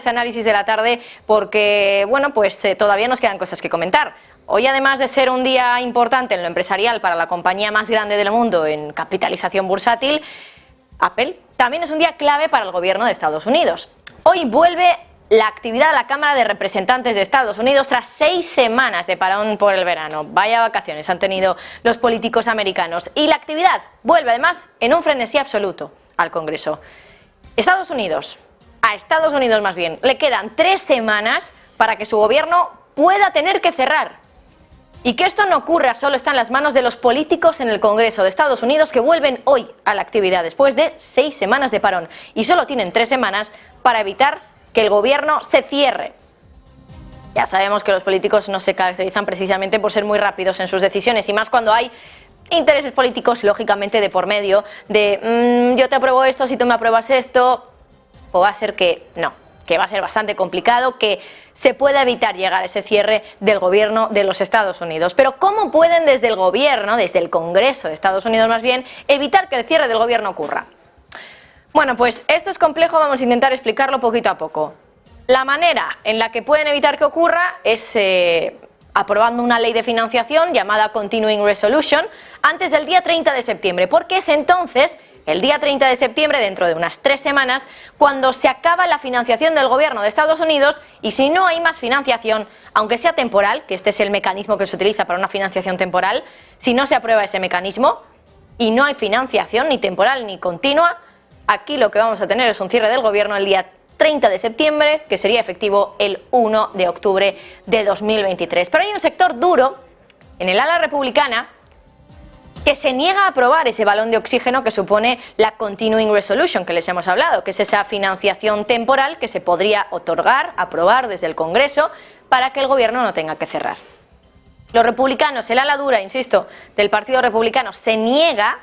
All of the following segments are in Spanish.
Este análisis de la tarde porque, bueno, pues todavía nos quedan cosas que comentar. Hoy, además de ser un día importante en lo empresarial para la compañía más grande del mundo en capitalización bursátil, Apple, también es un día clave para el gobierno de Estados Unidos. Hoy vuelve la actividad de la Cámara de Representantes de Estados Unidos tras 6 semanas de parón por el verano. Vaya vacaciones han tenido los políticos americanos. Y la actividad vuelve además en un frenesí absoluto al Congreso. A Estados Unidos más bien, le quedan 3 semanas para que su gobierno pueda tener que cerrar. Y que esto no ocurra solo está en las manos de los políticos en el Congreso de Estados Unidos, que vuelven hoy a la actividad después de 6 semanas de parón. Y solo tienen 3 semanas para evitar que el gobierno se cierre. Ya sabemos que los políticos no se caracterizan precisamente por ser muy rápidos en sus decisiones, y más cuando hay intereses políticos, lógicamente, de por medio, de yo te apruebo esto, si tú me apruebas esto, o va a ser que no, que va a ser bastante complicado, que se pueda evitar llegar a ese cierre del gobierno de los Estados Unidos. Pero ¿cómo pueden desde el gobierno, desde el Congreso de Estados Unidos más bien, evitar que el cierre del gobierno ocurra? Bueno, pues esto es complejo, vamos a intentar explicarlo poquito a poco. La manera en la que pueden evitar que ocurra es aprobando una ley de financiación llamada Continuing Resolution antes del día 30 de septiembre, porque es entonces, el día 30 de septiembre, dentro de unas 3 semanas, cuando se acaba la financiación del gobierno de Estados Unidos, y si no hay más financiación, aunque sea temporal, que este es el mecanismo que se utiliza para una financiación temporal, si no se aprueba ese mecanismo y no hay financiación ni temporal ni continua, aquí lo que vamos a tener es un cierre del gobierno el día 30 de septiembre, que sería efectivo el 1 de octubre de 2023. Pero hay un sector duro en el ala republicana que se niega a aprobar ese balón de oxígeno que supone la Continuing Resolution que les hemos hablado, que es esa financiación temporal que se podría otorgar, aprobar desde el Congreso para que el gobierno no tenga que cerrar. Los republicanos, el ala dura, insisto, del Partido Republicano se niega,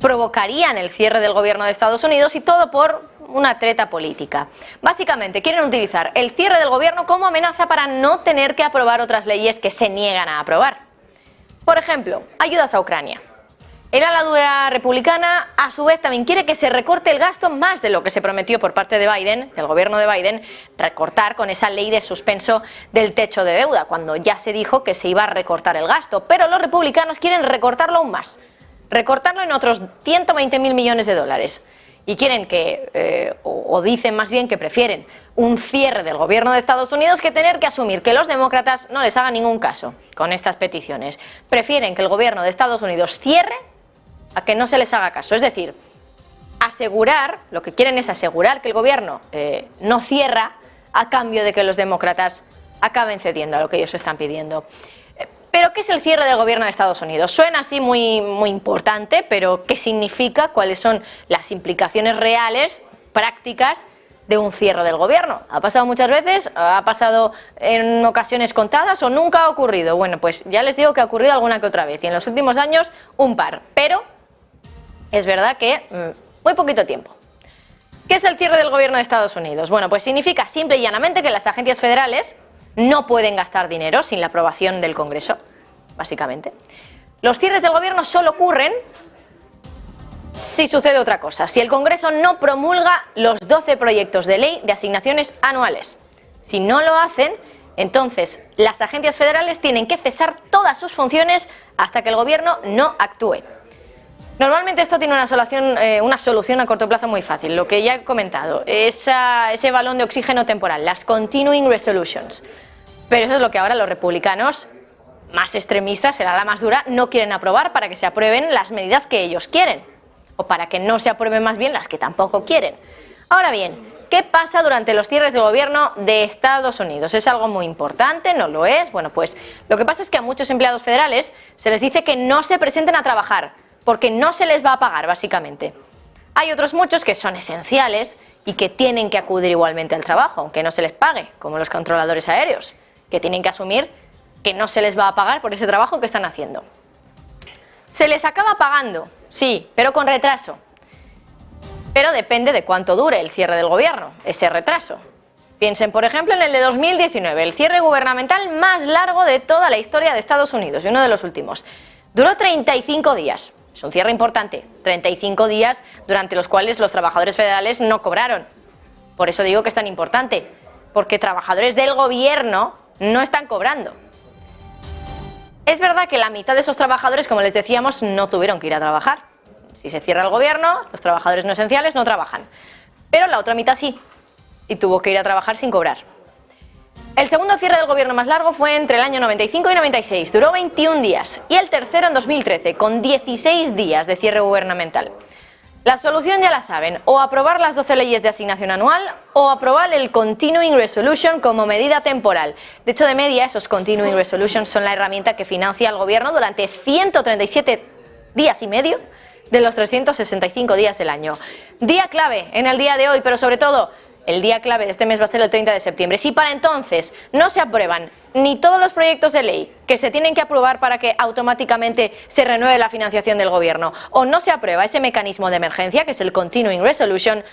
provocarían el cierre del gobierno de Estados Unidos, y todo por una treta política. Básicamente quieren utilizar el cierre del gobierno como amenaza para no tener que aprobar otras leyes que se niegan a aprobar. Por ejemplo, ayudas a Ucrania. El ala dura republicana, a su vez, también quiere que se recorte el gasto más de lo que se prometió por parte de Biden, del gobierno de Biden, recortar con esa ley de suspenso del techo de deuda, cuando ya se dijo que se iba a recortar el gasto. Pero los republicanos quieren recortarlo aún más, recortarlo en otros 120.000 millones de dólares. Y quieren que, o dicen más bien que prefieren un cierre del gobierno de Estados Unidos que tener que asumir que los demócratas no les hagan ningún caso con estas peticiones. Prefieren que el gobierno de Estados Unidos cierre a que no se les haga caso. Es decir, asegurar, lo que quieren es asegurar que el gobierno no cierra a cambio de que los demócratas acaben cediendo a lo que ellos están pidiendo. ¿Pero qué es el cierre del gobierno de Estados Unidos? Suena así muy importante, pero ¿qué significa? ¿Cuáles son las implicaciones reales, prácticas, de un cierre del gobierno? ¿Ha pasado muchas veces? ¿Ha pasado en ocasiones contadas o nunca ha ocurrido? Bueno, pues ya les digo que ha ocurrido alguna que otra vez, y en los últimos años un par, pero es verdad que muy poquito tiempo. ¿Qué es el cierre del gobierno de Estados Unidos? Bueno, pues significa simple y llanamente que las agencias federales no pueden gastar dinero sin la aprobación del Congreso, básicamente. Los cierres del gobierno solo ocurren si sucede otra cosa, si el Congreso no promulga los 12 proyectos de ley de asignaciones anuales. Si no lo hacen, entonces las agencias federales tienen que cesar todas sus funciones hasta que el gobierno no actúe. Normalmente esto tiene una solución a corto plazo muy fácil, lo que ya he comentado, ese balón de oxígeno temporal, las Continuing Resolutions. Pero eso es lo que ahora los republicanos más extremistas, el ala más dura, no quieren aprobar para que se aprueben las medidas que ellos quieren, o para que no se aprueben más bien las que tampoco quieren. Ahora bien, ¿qué pasa durante los cierres del gobierno de Estados Unidos? ¿Es algo muy importante? ¿No lo es? Bueno, pues lo que pasa es que a muchos empleados federales se les dice que no se presenten a trabajar, porque no se les va a pagar, básicamente. Hay otros muchos que son esenciales y que tienen que acudir igualmente al trabajo, aunque no se les pague, como los controladores aéreos, que tienen que asumir que no se les va a pagar por ese trabajo que están haciendo. Se les acaba pagando, sí, pero con retraso. Pero depende de cuánto dure el cierre del gobierno, ese retraso. Piensen, por ejemplo, en el de 2019, el cierre gubernamental más largo de toda la historia de Estados Unidos, y uno de los últimos. Duró 35 días. Es un cierre importante, 35 días durante los cuales los trabajadores federales no cobraron. Por eso digo que es tan importante, porque trabajadores del gobierno no están cobrando. Es verdad que la mitad de esos trabajadores, como les decíamos, no tuvieron que ir a trabajar. Si se cierra el gobierno, los trabajadores no esenciales no trabajan. Pero la otra mitad sí, y tuvo que ir a trabajar sin cobrar. El segundo cierre del gobierno más largo fue entre el año 95 y 96, duró 21 días, y el tercero en 2013, con 16 días de cierre gubernamental. La solución ya la saben, o aprobar las 12 leyes de asignación anual o aprobar el Continuing Resolution como medida temporal. De hecho, de media, esos Continuing Resolutions son la herramienta que financia al gobierno durante 137 días y medio de los 365 días del año. Día clave en el día de hoy, pero sobre todo, el día clave de este mes va a ser el 30 de septiembre. Si para entonces no se aprueban ni todos los proyectos de ley que se tienen que aprobar para que automáticamente se renueve la financiación del gobierno, o no se aprueba ese mecanismo de emergencia, que es el Continuing Resolution,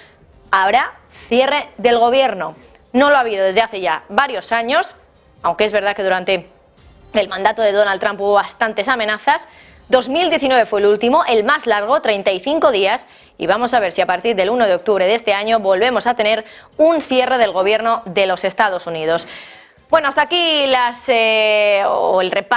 habrá cierre del gobierno. No lo ha habido desde hace ya varios años, aunque es verdad que durante el mandato de Donald Trump hubo bastantes amenazas. 2019 fue el último, el más largo, 35 días, y vamos a ver si a partir del 1 de octubre de este año volvemos a tener un cierre del gobierno de los Estados Unidos. Bueno, hasta aquí el repaso.